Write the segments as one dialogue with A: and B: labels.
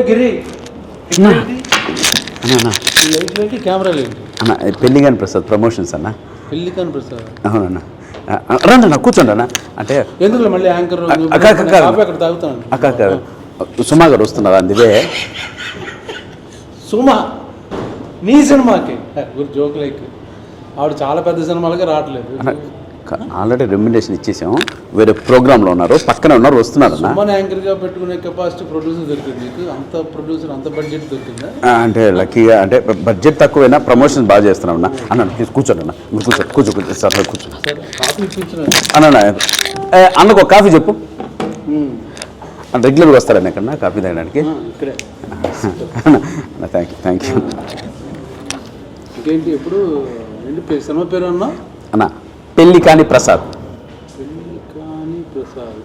A: గిరి camera లేదు
B: అన్న పెళ్లిగాని Prasad promotions అన్న.
A: పెళ్లికాని ప్రసాద్
B: అవునన్నా రండి అన్న కూర్చోండి అన్న. అంటే
A: ఎందుకు మళ్ళీ యాంకర్ అక్కడ తాగుతాను.
B: అక్క సుమా గారు వస్తున్నారు అందుకే.
A: సుమా నీ సినిమాకి జోక్ లైక్ ఆవిడ చాలా పెద్ద సినిమాలకి రావట్లేదు.
B: ఆల్రెడీ రెమ్యునరేషన్ ఇచ్చేసాం, వేరే ప్రోగ్రాంలో ఉన్నారు, పక్కనే ఉన్నారు, వస్తున్నారు.
A: సుమన్ యాంకర్గా పెట్టుకునే కెపాసిటీ ప్రొడ్యూసర్ దొరికింది నీకు? అంత ప్రొడ్యూసర్ అంత బడ్జెట్ దొరికిందా?
B: అంటే లక్కీగా అంటే బడ్జెట్ తక్కువైనా ప్రమోషన్ బాగా చేస్తున్నాం అన్న. అన్న ప్లీజ్ కూర్చోండి అన్న, కూర్చో సార్ కూర్చో
A: కాఫీ ఇప్పించిన
B: అన్న. అన్నకు ఒక కాఫీ చెప్పు. రెగ్యులర్గా వస్తారన్న ఇక్కడ కాఫీ తాగడానికి.
A: ఇక్కడే
B: థ్యాంక్ యూ.
A: ఇంకేంటి ఎప్పుడు ఏంటి సినిమా పేరు అన్నా?
B: అన్న పెళ్లికాని ప్రసాద్.
A: పెళ్లికాని ప్రసాద్.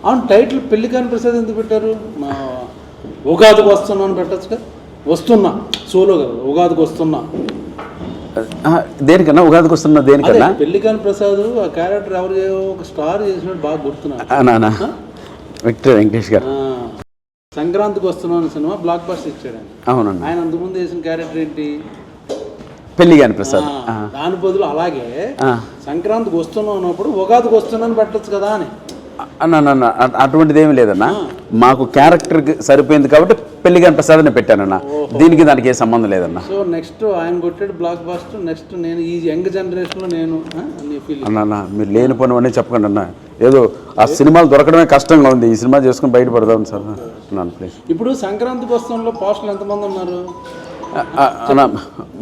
A: అవును, టైటిల్ పెళ్లికాని ప్రసాద్ ఎందుకు పెట్టారు? మా ఉగాదికి వస్తున్నా అని పెట్టచ్చుగా. వస్తున్నా సోలో కదా, ఉగాదికి వస్తున్నా
B: దేనికన్నా? ఉగాదికి వస్తున్నా దేనికన్నా?
A: పెళ్లికాని ప్రసాద్ ఆ క్యారెక్టర్ ఎవరు ఒక స్టార్ చేసినట్టు బాగా గుర్తున్నా.
B: విక్టర్ వెంకటేష్ గారు
A: సంక్రాంతికి వస్తున్నాను సినిమా బ్లాక్ బస్టర్ ఇచ్చాడు ఆయన.
B: అవునండి.
A: ఆయన అంతకుముందు వేసిన క్యారెక్టర్ ఏంటి?
B: పెళ్లిగాని ప్రసాద్.
A: దాని బదులు అలాగే సంక్రాంతికి వస్తున్నాం అన్నప్పుడు ఉగాదికి వస్తున్నాను పెట్టచ్చు కదా అని
B: అన్న. అటువంటిది ఏమి లేదన్న, మాకు క్యారెక్టర్కి సరిపోయింది కాబట్టి పెళ్లిగాని ప్రసాద్ అని పెట్టానన్న. దీనికి దానికి ఏ సంబంధం లేదన్న.
A: సో నెక్స్ట్ ఆయన కొట్టాడు బ్లాక్ బస్టర్, నెక్స్ట్ నేను ఈ యంగ్ జనరేషన్లో నేను
B: అన్న మీరు లేని పని అన్నీ చెప్పకండి అన్న. ఏదో ఆ సినిమాలు దొరకడమే కష్టంగా ఉంది, ఈ సినిమా చేసుకుని బయటపడదాం సార్ అన్నాను ప్లీజ్.
A: ఇప్పుడు సంక్రాంతికి వస్తున్న పోస్టులు ఎంతమంది ఉన్నారు?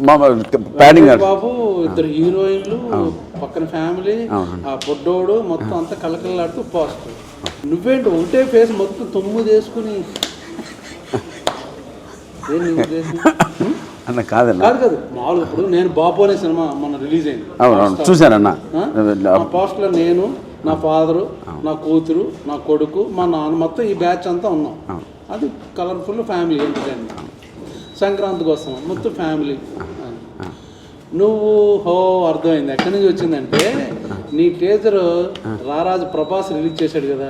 A: బాబు, ఇద్దరు హీరోయిన్లు, పక్కన ఫ్యామిలీ, ఆ పొడ్డోడు, మొత్తం అంతా కలకలాడుతూ పోస్టర్. నువ్వేంటి ఒకటే ఫేస్ మొత్తం 9 వేసుకుని
B: అన్న? కాదన్న,
A: కాదు మామూలుగా. ఇప్పుడు నేను బాబు అనే సినిమా మొన్న రిలీజ్ అయింది.
B: అవును చూశానన్న.
A: పోస్ట్లో నేను, నా ఫాదరు, నా కూతురు, నా కొడుకు, మా నాన్న, మొత్తం ఈ బ్యాచ్ అంతా ఉన్నాం. అది కలర్ఫుల్ ఫ్యామిలీ ఎంటర్టైన్మెంట్. సంక్రాంతికి వస్తాం మొత్తం ఫ్యామిలీ. నువ్వు అర్థమైంది ఎక్కడి నుంచి వచ్చిందంటే, నీ టీజర్ రారాజు ప్రభాస్ రిలీజ్ చేశాడు కదా,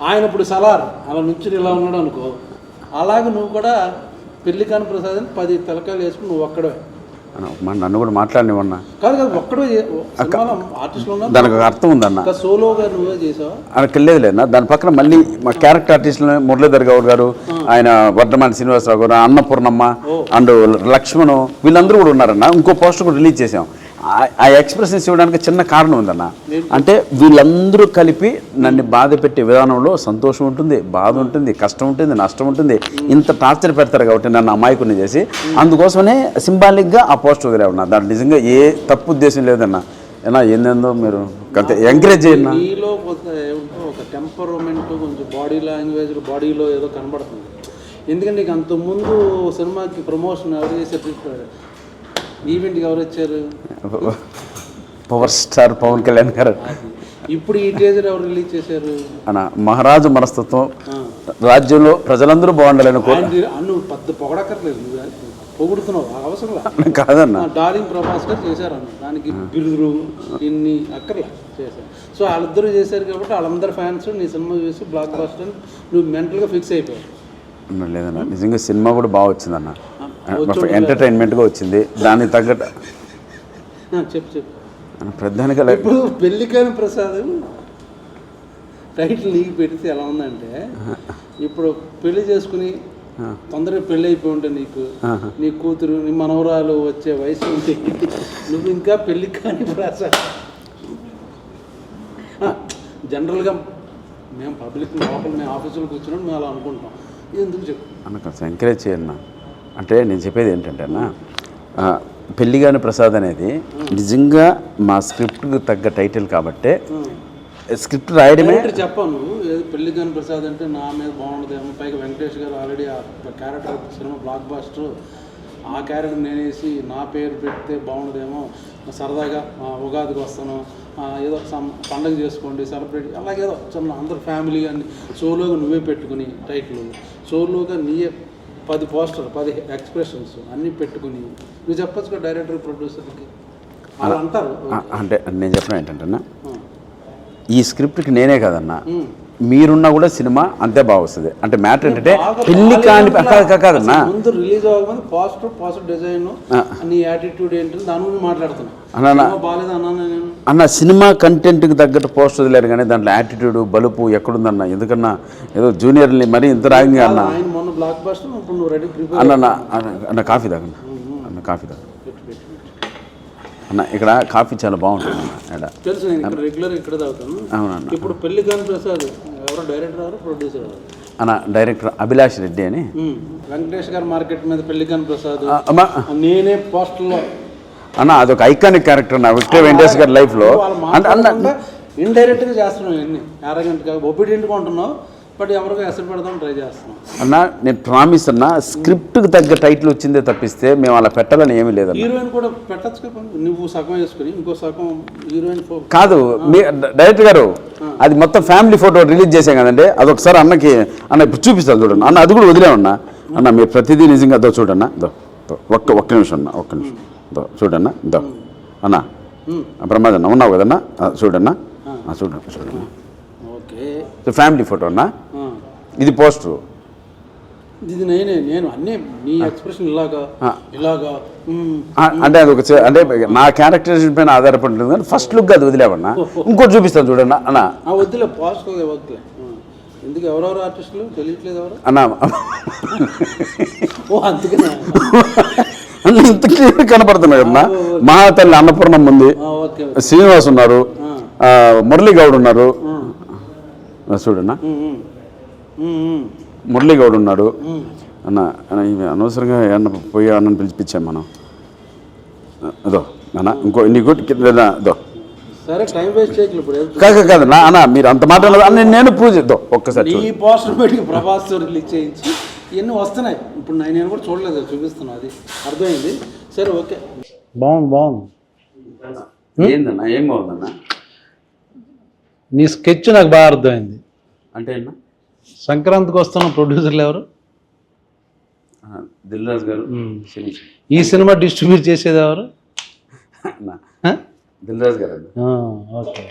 A: ఆయన ఇప్పుడు సలార్ అలా నుంచి ఇలా ఉన్నాడు అనుకో, అలాగే నువ్వు కూడా పెళ్లికాని ప్రసాద్ అని 10 తలకాయలు వేసుకుని నువ్వు ఒక్కడే.
B: నన్ను కూడా మాట్లాడినవన్నా.
A: కాదు ఒక్కడే ఆర్టిస్టులు ఉన్నా,
B: దానికి అర్థం ఉందన్న.
A: సోలోగా నువ్వే చేసావా?
B: లేదు లేదన్నా. దాని పక్కన మళ్ళీ మా క్యారెక్టర్ ఆర్టిస్టులు మురళీధర్ గౌడ్ గారు, ఆయన వర్ధమాన శ్రీనివాసరావు గారు, అన్నపూర్ణమ్మ అండ్ లక్ష్మణ్, వీళ్ళందరూ కూడా ఉన్నారన్న. ఇంకో పోస్టర్ కూడా రిలీజ్ చేసాం. ఆ ఎక్స్ప్రెషన్స్ ఇవ్వడానికి చిన్న కారణం ఉందన్న. అంటే వీళ్ళందరూ కలిపి నన్ను బాధ పెట్టే విధానంలో సంతోషం ఉంటుంది, బాధ ఉంటుంది, కష్టం ఉంటుంది, నష్టం ఉంటుంది. ఇంత టార్చర్ పెడతారు కాబట్టి నన్ను అమాయకుని చేసి, అందుకోసమనే సింబాలిక్గా ఆ పోస్టర్ వదిలే ఉన్నా. దాంట్లో నిజంగా ఏ తప్పు ఉద్దేశం లేదన్న. ఏనా ఏందేందో మీరు ఎంకరేజ్ చేయండి.
A: నీలో ఒక టెంపరమెంట్, కొంచెం బాడీ లాంగ్వేజ్, బాడీలో ఏదో కనబడుతుంది. ఎందుకంటే నీకు అంతకుముందు సినిమాకి ప్రమోషన్ ఎవరు చేసేటట్టు, ఈవెంట్కి ఎవరు వచ్చారు?
B: పవర్ స్టార్ పవన్ కళ్యాణ్ గారు.
A: ఇప్పుడు ఈ టీజర్ ఎవరు రిలీజ్ చేశారు?
B: అన్న మహారాజు మనస్తత్వం, రాజ్యంలో ప్రజలందరూ బాగుండాలని
A: నువ్వు పెద్ద పొగడక్కర్లేదు, పొగుడుతున్నావు అవసరం
B: కాదన్న.
A: డార్లింగ్ ప్రభాస్ గారు చేశారు అన్న, దానికి బిరుదులు ఇన్ని అక్కర్లే చేశారు. సో వాళ్ళిద్దరూ చేశారు కాబట్టి వాళ్ళందరూ ఫ్యాన్స్ నీ సినిమా చూసి బ్లాక్ బస్టర్ నువ్వు మెంటల్గా ఫిక్స్ అయిపోయావు.
B: లేదన్న, నిజంగా సినిమా కూడా బాగా వచ్చిందన్న, ఎంటర్టైన్మెంట్గా వచ్చింది. దానికి తగ్గట్టు
A: చెప్పు
B: ప్రధానిగా
A: ఇప్పుడు పెళ్లికాని ప్రసాద్ టైటిల్ నీకు పెడితే ఎలా ఉందంటే, ఇప్పుడు పెళ్లి చేసుకుని తొందరగా పెళ్ళి అయిపోయి ఉంటే నీకు, నీ కూతురు, నీ మనవరాలు వచ్చే వయసు ఉంటే నువ్వు ఇంకా పెళ్లికాని ప్రసాద్. జనరల్గా మేము పబ్లిక్ లోపల మేము ఆఫీసులో కూర్చున్నాం, మేము అలా అనుకుంటాం. ఎందుకు చెప్పు
B: అన్న, ఎంకరేజ్ చేయన్నా. అంటే నేను చెప్పేది ఏంటంటే అన్న, పెళ్లిగాని ప్రసాద్ అనేది నిజంగా మా స్క్రిప్ట్కి తగ్గ టైటిల్ కాబట్టే స్క్రిప్ట్ రాయడమే.
A: చెప్పాను పెళ్లిగాని ప్రసాద్ అంటే నా మీద బాగుండదేమో, పైగా వెంకటేష్ గారు ఆల్రెడీ ఆ క్యారెక్టర్ సినిమా బ్లాక్ బస్టర్, ఆ క్యారెక్టర్ నేనేసి నా పేరు పెడితే బాగుండదేమో, సరదాగా ఉగాదికి వస్తాను, ఏదో పండగ చేసుకోండి సెలబ్రేట్, అలాగేదో చిన్న అందరు ఫ్యామిలీ అని సోలోగా నువ్వే పెట్టుకుని టైటిల్, సోలోగా నీయే 10 పోస్టర్ 10 ఎక్స్ప్రెషన్స్ అన్నీ పెట్టుకుని నువ్వు చెప్పచ్చు కదా డైరెక్టర్ ప్రొడ్యూసర్కి. అలా అంటారు.
B: అంటే నేను చెప్పిన ఏంటంటే ఈ స్క్రిప్ట్కి నేనే కదన్నా, మీరున్నా కూడా సినిమా అంతే బాగా వస్తుంది. అంటే మ్యాటర్ ఏంటంటే
A: బాగా
B: పెళ్లి కాని కాదన్నా,
A: అసలు ముందు రిలీజ్ అవ్వకముందు పాజిటివ్ డిజైన్ నీ యాటిట్యూడ్ ఏంటి దాని గురించి మాట్లాడుతున్నా. బాగాలేదు అన్నా నేను
B: అన్న సినిమా కంటెంట్కి తగ్గట్టు పోస్ట్ వదిలేరు కానీ దాంట్లో యాటిట్యూడ్ బలుపు ఎక్కడుందన్న. ఎందుకన్నా ఏదో జూనియర్ని మరీ ఇంత రాగింగ్ అన్న.
A: ఆయన మొన్న బ్లాక్ బస్టర్ ఇప్పుడు నువ్వు రెడీ ప్రిపేర్
B: అన్న కాఫీ తాగన్న, అన్న కాఫీ తాగ అన్న. ఇక్కడ కాఫీ చాలా బాగుంటుంది అన్న.
A: తెలుసు, నేను ఇక్కడ రెగ్యులర్ ఇక్కడ తాగుతాను.
B: అవునన్న.
A: ఇప్పుడు పెళ్లి కాని ప్రసాద్ ఎవరో డైరెక్టర్ ఎవరు ప్రొడ్యూసర్ ఎవరు
B: అన్న? డైరెక్టర్ అభిలాష్ రెడ్డి అని.
A: వెంకటేష్ గారు మార్కెట్ మీద పెళ్లి కాని ప్రసాద్
B: అమ్మా
A: నేనే పోస్టర్లో
B: అన్న అదొక ఐకానిక్ క్యారెక్టర్ నా విక్టర్ వెంకటేష్ గారి లైఫ్లో. అంటే
A: ఇండైరెక్ట్గా చేస్తున్నావు ఇవన్నీ అరగంటగా ఒబీడియంట్గా ఉంటున్నావు, బట్ ఎవరికో ఎసరు పెడదాం ట్రై చేస్తున్నాం
B: అన్న. నేను ప్రామిస్ అన్న, స్క్రిప్ట్కి తగ్గ టైటిల్ వచ్చిందే తప్పిస్తే మేము అలా పెట్టాలని ఏమీ లేదన్న.
A: హీరోయిన్ కూడా పెట్టచ్చు కదా, నువ్వు సగం వేసుకుని ఇంకో సగం హీరోయిన్
B: కాదు. మీ డైరెక్టర్ గారు అది మొత్తం ఫ్యామిలీ ఫోటో రిలీజ్ చేసాం కదండి, అదొకసారి అన్నకి అన్న ఇప్పుడు చూపిస్తాను చూడండి అన్న. అది కూడా వదిలేమన్నా అన్న, మీరు ప్రతిదీ నిజంగా అదో చూడన్న. ఒక్క నిమిషం అన్న, ఒక్క నిమిషం చూడన్నా. దో అన్న ప్రమాదన్న ఉన్నావు కదన్నా, చూడన్నా చూడన్నా.
A: ఓకే,
B: ఫ్యామిలీ ఫోటో అన్నా. ఇది పోస్టరు.
A: ఇది నేను అన్నీ నీ ఎక్స్ప్రెషన్ ఇలాగా
B: అంటే అది ఒక అంటే నా క్యారెక్టరైజేషన్ పైన ఆధారపడి ఉంటుంది కానీ ఫస్ట్ లుక్ అది వదిలేవన్నా. ఇంకోటి చూపిస్తాను చూడన్నా అన్న.
A: వద్దులే పోస్ట్ వద్దులే. ఎందుకు ఎవరెవరు ఆర్టిస్టులు తెలియట్లేదు ఎవరు
B: అన్న?
A: ఓ అందుకనే
B: ఇంత క్లియర్ కనపడుతున్నాయి కదన్నా. మహాతల్లి అన్నపూర్ణం ఉంది, శ్రీనివాస్ ఉన్నారు, మురళీ గౌడ్ ఉన్నారు చూడన్నా, మురళీ గౌడ్ ఉన్నాడు అన్న. అనవసరంగా ఏమన్నా పోయి అన్నని పిలిపించాం మనం. అదో అన్న ఇంకో నీకు అదో
A: సరే టైం వేస్ట్ చేయట్లేదు ఇప్పుడు.
B: కాదు నా అన్న, మీరు అంత మాట నేను ప్రూవ్ చేద్దాం ఒక్కసారి.
A: ఈ పోస్టర్ పెట్టి ప్రభాస్ రిలీజ్ చేయించి ఇవన్నీ వస్తున్నాయి. ఇప్పుడు నేను కూడా చూడలేదు, చూపిస్తున్నా, అది అర్థమైంది. సరే ఓకే, బాగుంది.
B: ఏందన్నా? ఏం బాగుందన్నా?
A: నీ స్కెచ్ నాకు బాగా అర్థమైంది.
B: అంటే అన్న
A: సంక్రాంతికి వస్తున్న ప్రొడ్యూసర్లు ఎవరు?
B: దిల్ రాజు గారు.
A: ఈ సినిమా డిస్ట్రిబ్యూట్ చేసేది ఎవరు?
B: దిల్ రాజు గారు.
A: ఓకే,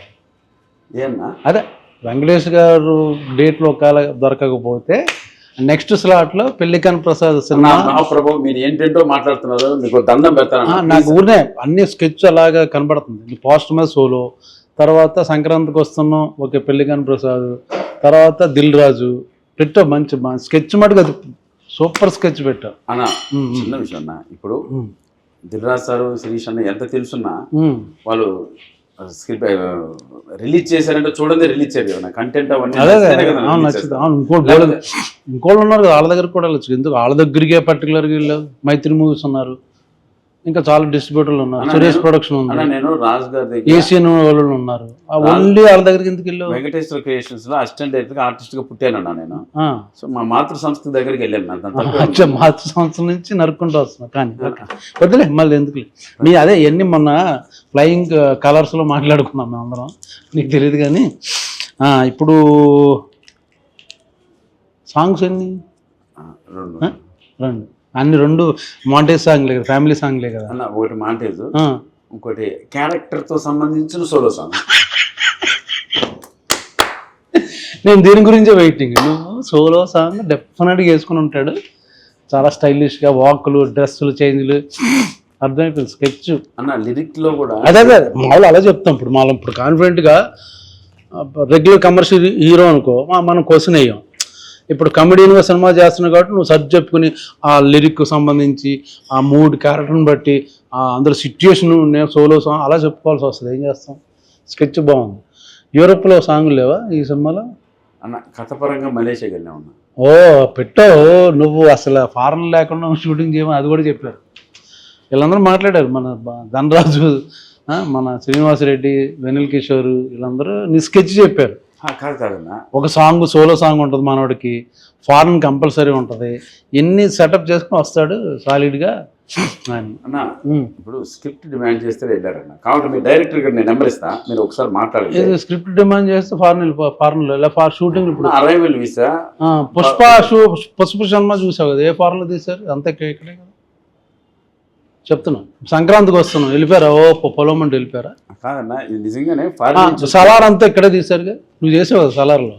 B: ఏమన్నా
A: అదే వెంకటేష్ గారు డేట్లో ఒకవేళ దొరకకపోతే నెక్స్ట్ స్లాట్లో పెళ్లికాని ప్రసాద్ సినిమా.
B: ప్రభు మీరు ఏంటంటో మాట్లాడుతున్నారు, మీకు దండం పెడతాను.
A: నాకు ఊరినే అన్ని స్కెచ్ అలాగా కనబడుతుంది. పోస్ట్ మీద సోలో, తర్వాత సంక్రాంతికి వస్తున్నాం ఓకే పెళ్లికాని ప్రసాద్, తర్వాత దిల్ రాజు పెట్టావు. మంచి స్కెచ్ మటుకు అది సూపర్ స్కెచ్ పెట్టావు
B: అన్న. చిన్న విషయం అన్న, ఇప్పుడు దిల్ రాజు సారు శిరీష్ అన్న ఎంత తెలుసున్నా వాళ్ళు స్క్రిప్ట్ రిలీజ్ చేశారంటే చూడండి, రిలీజ్ చేయరు కదా కంటెంట్ అవన్నీ.
A: ఇంకోళ్ళు ఉన్నారు కదా వాళ్ళ దగ్గర కూడా వెళ్ళచ్చు. ఎందుకు వాళ్ళ దగ్గరికే పర్టికులర్గా వెళ్ళావు? మైత్రి మూవీస్ ఉన్నారు, ఇంకా చాలా డిస్ట్రిబ్యూటర్లు ఉన్నారు, సురేష్ ప్రొడక్షన్ ఉంది,
B: నేను రాజు గారి
A: ఏషియన్ వాళ్ళు ఉన్నారు. ఓన్లీ వాళ్ళ దగ్గరికి ఎందుకు వెళ్ళావు?
B: వెంకటేశ్వర క్రియేషన్స్ లో అసిస్టెంట్ డైరెక్టర్ ఆర్టిస్ట్ గా పుట్టానన్నా నేను. సో మా మాతృ సంస్థ దగ్గరికి వెళ్ళాను.
A: మాతృ సంస్థ నుంచి నరుక్కుంటూ వస్తున్నా. కానీ వద్దులే మళ్ళీ ఎందుకు నీ అదే ఎన్ని మొన్న ఫ్లయింగ్ కలర్స్ లో మాట్లాడుకున్నాం మేము అందరం, నీకు తెలియదు. కానీ ఇప్పుడు సాంగ్స్ ఎన్ని? రెండు. అన్ని రెండు మాంటేజ్ సాంగ్లే కదా, ఫ్యామిలీ సాంగ్లే కదా
B: అన్న. ఒకటి మాంటేజ్, ఇంకోటి క్యారెక్టర్ తో సంబంధించిన సోలో సాంగ్.
A: నేను దీని గురించే వెయిటింగ్. నువ్వు సోలో సాంగ్ డెఫినెట్గా వేసుకుని ఉంటాడు, చాలా స్టైలిష్గా వాకులు, డ్రెస్సులు, చేంజ్లు అర్థమైపోయింది. స్కెచ్
B: అన్న లిరిక్ లో కూడా
A: అదే మామూలు అలా చెప్తాం. ఇప్పుడు మనం ఇప్పుడు కాన్ఫిడెంట్గా రెగ్యులర్ కమర్షియల్ హీరో అనుకో మనం క్వశ్చన్ వేయం. ఇప్పుడు కమెడీన్గా సినిమా చేస్తున్నావు కాబట్టి నువ్వు సర్చ్ చెప్పుకుని ఆ లిరిక్ సంబంధించి ఆ మూడ్ క్యారెక్టర్ని బట్టి అందులో సిచ్యుయేషన్ నేను సోలో సాంగ్ అలా చెప్పుకోవాల్సి వస్తుంది. ఏం చేస్తాం? స్కెచ్ బాగుంది. యూరోప్లో సాంగ్లు లేవా ఈ సినిమాలో?
B: అన్న కథపరంగా మలేషియాకి వెళ్ళా ఉన్నా.
A: ఓ పెట్టావు నువ్వు, అసలు ఫారెన్ లేకుండా షూటింగ్ చేయమని అది కూడా చెప్పారు. వీళ్ళందరూ మాట్లాడారు, మన ధనరాజు, మన శ్రీనివాసరెడ్డి, వెనిల్ కిషోర్, వీళ్ళందరూ నీ స్కెచ్ చెప్పారు.
B: కాదన్నా
A: ఒక సాంగ్ సోలో సాంగ్ ఉంటుంది మనోడికి, ఫారెన్ కంపల్సరీ ఉంటుంది, ఎన్ని సెటప్ చేసుకుని వస్తాడు సాలిడ్గా
B: అన్న. ఇప్పుడు స్క్రిప్ట్ డిమాండ్ చేస్తే వెళ్ళారన్న, కాబట్టి మీ డైరెక్టర్ గారు నేను నెంబర్ ఇస్తా, మీరు ఒకసారి మాట్లాడండి.
A: స్క్రిప్ట్ డిమాండ్ చేస్తే ఫారెన్లో ఇలా షూటింగ్. ఇప్పుడు
B: అరైవల్ వీసా
A: పుష్ప సినిమా చూసావు కదా, ఏ ఫారెన్లో తీశారు? అంతే ఇక్కడే కదా చెప్తున్నా. సంక్రాంతికి వస్తున్నాం వెళ్ళిపోయారా? ఓ పొలం అంటే వెళ్ళిపోయారా?
B: కాదన్నా ఇది నిజంగానే
A: సలార్ అంతా ఇక్కడే తీశారుగా, నువ్వు చేసావు కదా సలార్లో.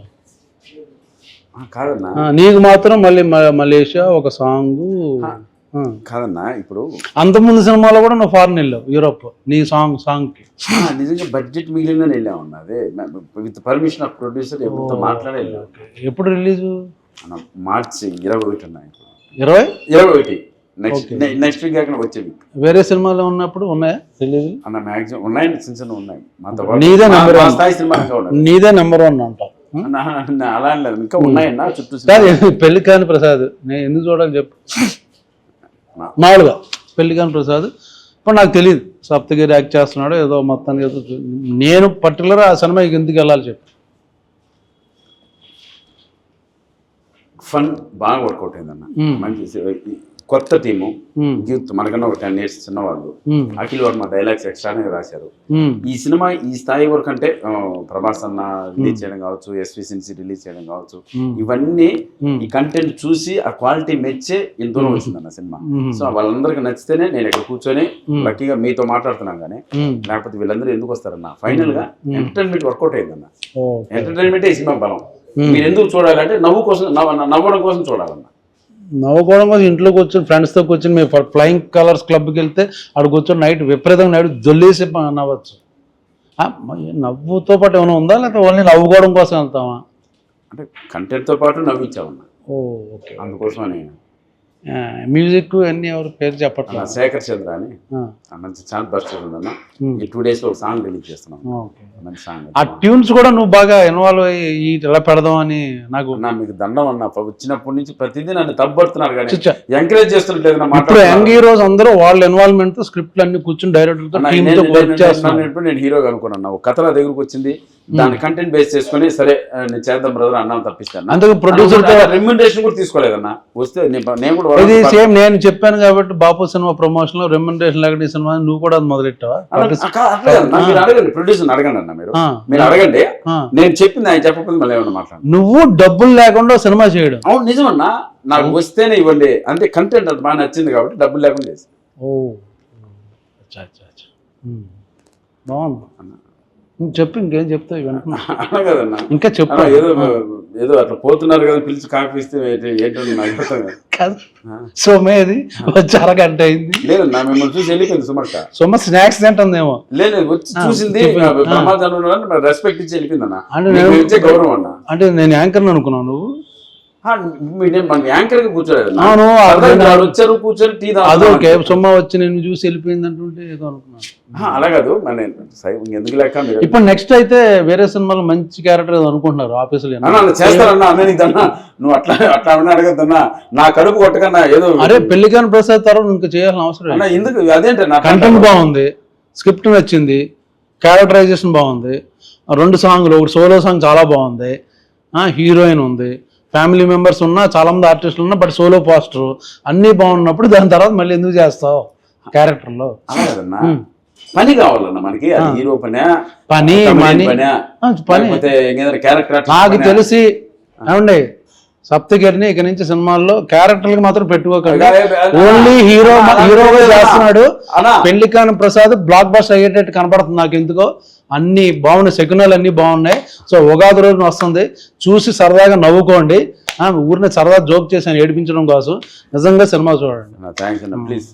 B: కాదన్నా
A: నీకు మాత్రం మళ్ళీ మలేషియా ఒక సాంగ్.
B: కాదన్నా ఇప్పుడు
A: అంతకుముందు సినిమాలో కూడా నువ్వు ఫారెన్ వెళ్ళావు, యూరోప్, నీ సాంగ్కి.
B: నిజంగా బడ్జెట్ మిగిలిందని వెళ్ళామన్నా. అదే విత్ పర్మిషన్ ఆఫ్ ప్రొడ్యూసర్ ఎవరితో మాట్లాడే వెళ్ళాం.
A: ఎప్పుడు రిలీజు?
B: మార్చి 21 అన్నా.
A: 21
B: నెక్స్ట్ వీక్ కాకుండా వచ్చే వీక్.
A: వేరే సినిమాలో ఉన్నప్పుడు ఉన్నాయా రిలీజ్?
B: అన్న మ్యాక్సిమం ఉన్నాయండి, చిన్న చిన్న ఉన్నాయి. మాతో
A: నీదే నెంబర్ వన్
B: స్థాయి సినిమా
A: నీదే నెంబర్ వన్ అంటావు.
B: అలా లేదు, ఇంకా ఉన్నాయన్నా చుట్టూ.
A: పెళ్లి కాని ప్రసాద్ నేను ఎందుకు చూడాలి చెప్పు? మామూలుగా పెళ్లి కాని ప్రసాద్ ఇప్పుడు నాకు తెలియదు, సప్తగిరి యాక్ట్ చేస్తున్నాడు ఏదో మొత్తానికి ఏదో. నేను పర్టికులర్ ఆ సినిమాకి ఎందుకు వెళ్ళాలి చెప్పు?
B: ఫన్ బాగా వర్కౌట్ అయిందన్న. మంచి కొత్త టీము, యూత్, మనకన్నా ఒక 10 years చిన్నవాళ్ళు. అఖిల్ వర్మ డైలాగ్స్ ఎక్స్ట్రానే రాశారు. ఈ సినిమా ఈ స్థాయి వరకు అంటే ప్రభాస్ అన్న రిలీజ్ చేయడం కావచ్చు, ఎస్వి సిన్సి రిలీజ్ చేయడం కావచ్చు, ఇవన్నీ ఈ కంటెంట్ చూసి ఆ క్వాలిటీ మెచ్చే ఇంత దూరం వచ్చిందన్న సినిమా. సో వాళ్ళందరికీ నచ్చితేనే నేను ఇక్కడ కూర్చొని లక్కీగా మీతో మాట్లాడుతున్నాను. కానీ లేకపోతే వీళ్ళందరూ ఎందుకు వస్తారన్న? ఫైనల్ గా ఎంటర్టైన్మెంట్ వర్కౌట్ అయిందన్న. ఎంటర్టైన్మెంటే ఈ సినిమా బలం. మీరు ఎందుకు చూడాలంటే నవ్వు కోసం, నవ్వడం కోసం చూడాలన్న.
A: నవ్వుకోవడం కోసం ఇంట్లోకి వచ్చి ఫ్రెండ్స్తో కూర్చొని మేము ఫ్లయింగ్ కలర్స్ క్లబ్కి వెళ్తే అక్కడికి కూర్చొని నైట్ విపరీతంగా నైట్ జొల్లేసి నవ్వచ్చు. నవ్వుతో పాటు ఏమైనా ఉందా, లేకపోతే ఓన్లీ నవ్వుకోవడం కోసం వెళ్తామా?
B: అంటే కంటెంట్తో పాటు నవ్వించామన్నా.
A: ఓకే.
B: అందుకోసం అని
A: మ్యూజిక్ అన్ని ఎవరు పేరు చెప్పట్లేదు.
B: శేఖర్ చంద్ర అని మంచి ఛాన్స్ బస్ట్ ఉందన్న. ఈ 2 days లో ఒక సాంగ్ రిలీజ్ చేస్తున్నాం. మంచి సాంగ్.
A: ఆ ట్యూన్స్ కూడా నువ్వు బాగా ఇన్వాల్వ్ అయ్యి ఎలా పెడదాం అని నాకు.
B: మీకు దండం అన్న, వచ్చినప్పటి నుంచి ప్రతిదీ నన్ను తప్పడుతున్నారు కానీ ఎంకరేజ్ చేస్తున్నట్లేదు.
A: ఇప్పుడు యంగ్ హీరోస్ అందరూ వాళ్ళ ఇన్వాల్వ్మెంట్ తో స్క్రిప్ట్లు అన్ని కూర్చొని డైరెక్టర్
B: నేను హీరోగా అనుకున్నాను. ఒక కథ నా దగ్గరకు వచ్చింది, దాని కంటెంట్ బేస్ చేసుకుని సరే నేను చేద్దాం బ్రదర్ అన్నాను తప్పిస్తాను.
A: అందుకు ప్రొడ్యూసర్
B: రెమ్యునరేషన్ కూడా తీసుకోలేదన్నా. వస్తే నేను కూడా
A: ఇది సేమ్ నేను చెప్పాను కాబట్టి బాపు సినిమా ప్రమోషన్ లో రెమ్యునరేషన్ లేకుండా ఈ సినిమా నువ్వు కూడా మొదలెట్టావా?
B: మీరు అడగండి, ప్రొడ్యూసర్ అడగండి అన్న. మీరు అడగండి, నేను చెప్పింది ఆయన చెప్పకపోతే మళ్ళీ ఏమన్నా మాట్లాడు.
A: నువ్వు డబ్బులు లేకుండా సినిమా చేయడం?
B: అవును నిజమన్నా, నాకు వస్తేనే ఇవ్వండి అంతే. కంటెంట్ అది బాగా నచ్చింది కాబట్టి డబ్బులు లేకుండా చేసి.
A: బాగుంది, చెప్పు. ఇంకేం చెప్తావు
B: అన్నా కదన్నా?
A: ఇంకా చెప్పు.
B: ఏదో అట్లా పోతున్నారు కదా, పిలిచి కాఫీ ఇస్తే ఏంటో నాకు అర్థం
A: కాదు. సోమేది వచ్చి అరగంట అయింది.
B: లేదన్నా, మిమ్మల్ని చూసి వెళ్ళిపోయింది సుమక్క.
A: సోమ స్నాక్స్ తింటుందేమో.
B: లేదు వచ్చి చూసింది, రెస్పెక్ట్ ఇచ్చి వెళ్ళిపోయింది అన్న. అంటే గౌరవం అన్న.
A: అంటే నేను యాంకర్ అనుకున్నాను నువ్వు?
B: యాంకర్ గా కూర్చోలేదు. వచ్చారు కూర్చొని టీ
A: అదొకే. సొమ్మ వచ్చి నేను చూసి వెళ్ళిపోయింది అంటుంటే ఏదో అనుకున్నాను.
B: అలా కాదు, ఎందుకు లేక.
A: ఇప్పుడు నెక్స్ట్ అయితే వేరే సినిమాలో మంచి క్యారెక్టర్ అనుకుంటున్నారు ఆఫీసులో.
B: చేస్తారన్నా అన్న, నువ్వు అట్లా అట్లా అడగద్దన్నా. నా కడుపు కొట్టకన్నా ఏదో.
A: అరే పెళ్లి కాని ప్రసాద్ తర్వాత ఇంకా చేయాల్సిన అవసరం
B: ఎందుకు? అదేంటే నా
A: కంటెంట్ బాగుంది, స్క్రిప్ట్ నచ్చింది, క్యారెక్టరైజేషన్ బాగుంది, 2 సాంగ్లు, ఒకటి సోలో సాంగ్ చాలా బాగుంది, హీరోయిన్ ఉంది, ఫ్యామిలీ మెంబర్స్ ఉన్నా, చాలా మంది ఆర్టిస్టులు ఉన్నా, బట్ సోలో పోస్టర్ అన్నీ బాగున్నప్పుడు దాని తర్వాత మళ్ళీ ఎందుకు చేస్తావు క్యారెక్టర్లో?
B: పని కావాలన్నా మనకి. హీరో పని క్యారెక్టర్.
A: నాకు తెలిసి ఏమండి, సప్తగిరిని ఇక నుంచి సినిమాల్లో క్యారెక్టర్కి మాత్రం పెట్టుకోకండి. ఓన్లీ హీరోగా చేస్తున్నాడు. పెళ్లికాని ప్రసాద్ బ్లాక్ బస్టర్ అయ్యేటట్టు కనపడుతుంది నాకు ఎందుకో. అన్ని బాగున్నాయి, శకునాలు అన్ని బాగున్నాయి. సో ఉగాది రోజున వస్తుంది, చూసి సరదాగా నవ్వుకోండి. ఊరిని సరదా జోక్ చేశాను ఏడిపించడం కోసం. నిజంగా సినిమా చూడండి.
B: ప్లీజ్.